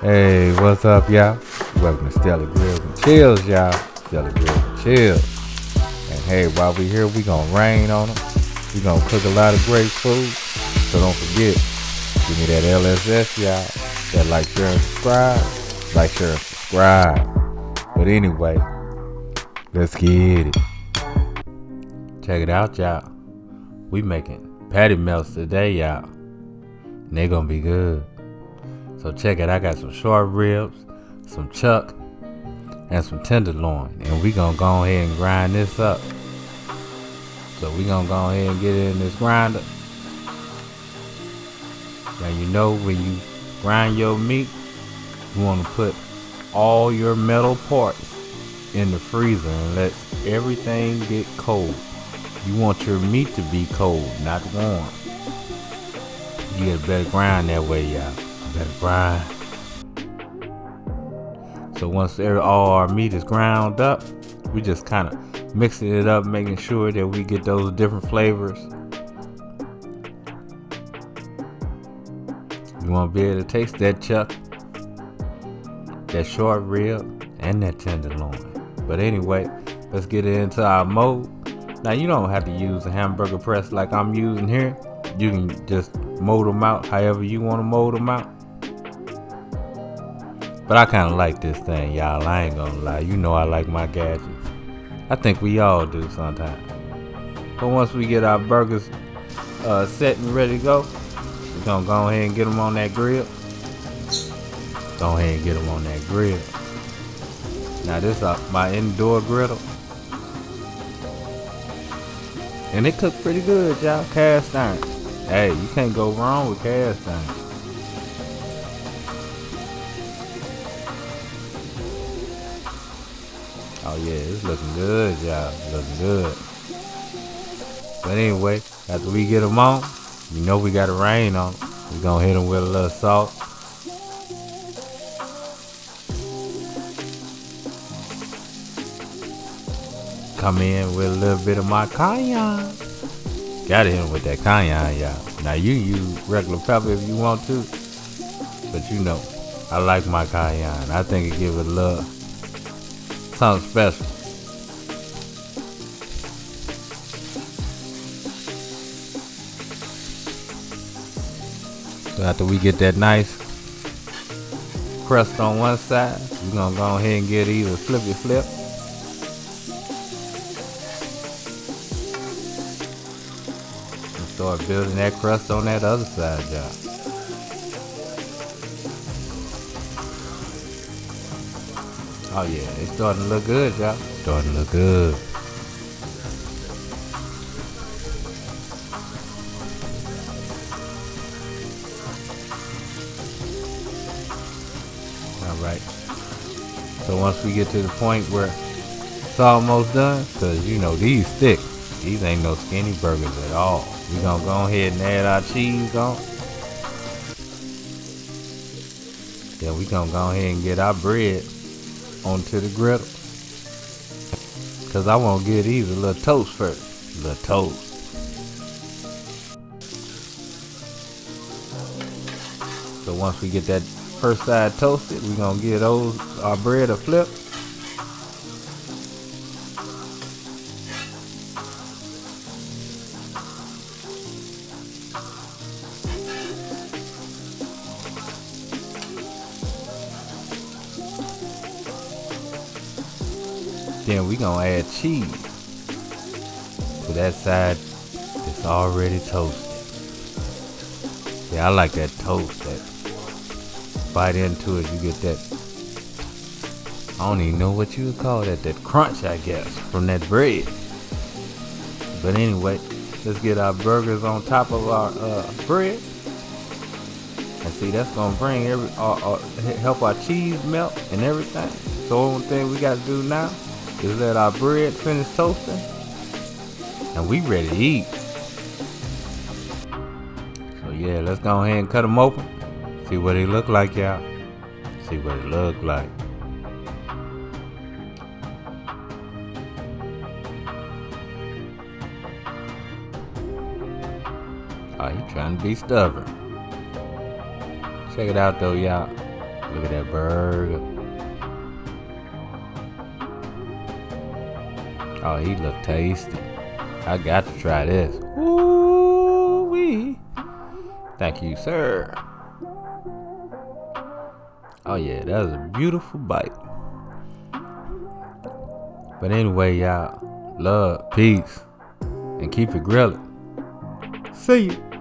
Hey, what's up, y'all? Welcome to Stelly Grills and Chills, y'all. Stelly Grills and Chills. And hey, while we here, we gonna rain on them. We gonna cook a lot of great food. So don't forget, give me that LSS, y'all. That like, share, and subscribe. Like, share, and subscribe. But anyway, let's get it. Check it out, y'all. We making patty melts today, y'all. And they gonna be good. So check it, I got some short ribs, some chuck, and some tenderloin. And we gonna go ahead and grind this up. So we gonna go ahead and get it in this grinder. Now you know when you grind your meat, you wanna put all your metal parts in the freezer and let everything get cold. You want your meat to be cold, not warm. You get a better grind that way, y'all. Better grind. So once all our meat is ground up, we just kind of mixing it up, making sure that we get those different flavors. You want to be able to taste that chuck, that short rib, and that tenderloin. But anyway, let's get it into our mold. Now you don't have to use a hamburger press like I'm using here. You can just mold them out however you want to mold them out. But I kind of like this thing, y'all. I ain't gonna lie. You know I like my gadgets. I think we all do sometimes. But once we get our burgers set and ready to go, we're gonna go ahead and get them on that grill. Go ahead and get them on that grill. Now this is my indoor griddle. And it cooked pretty good, y'all. Cast iron. Hey, you can't go wrong with cast iron. Oh yeah, it's looking good, y'all. Looking good. But anyway, after we get them on, you know we got to rain on them. We're going to hit them with a little salt. Come in with a little bit of my cayenne. Gotta hit them with that cayenne, y'all. Now you use regular pepper if you want to. But you know, I like my cayenne. I think it gives it a little something special. So after we get that nice crust on one side, we're gonna go ahead and get either flippy flip. And start building that crust on that other side, y'all. Oh yeah, it's starting to look good, y'all. Starting to look good. Alright. So once we get to the point where it's almost done, cause you know these thick. These ain't no skinny burgers at all. We gonna go ahead and add our cheese on. Then we gonna go ahead and get our bread onto the griddle. Cause I want to get these a little toast first. A little toast. So once we get that first side toasted, we're gonna give our bread a flip. Then we gonna add cheese to that side that's already toasted. Yeah, I like that toast. That bite into it, you get that. I don't even know what you would call that. That crunch, I guess, from that bread. But anyway, let's get our burgers on top of our bread. And see, that's gonna bring help our cheese melt and everything. So only thing we got to do now is let our bread finish toasting, and we ready to eat. So yeah, let's go ahead and cut them open. See what they look like, y'all. See what it look like. Oh, he trying to be stubborn. Check it out though, y'all. Look at that burger. Oh, he look tasty. I got to try this. Ooh-wee. Thank you, sir. Oh yeah, that was a beautiful bite. But anyway, y'all, love, peace, and keep it grilling. See you.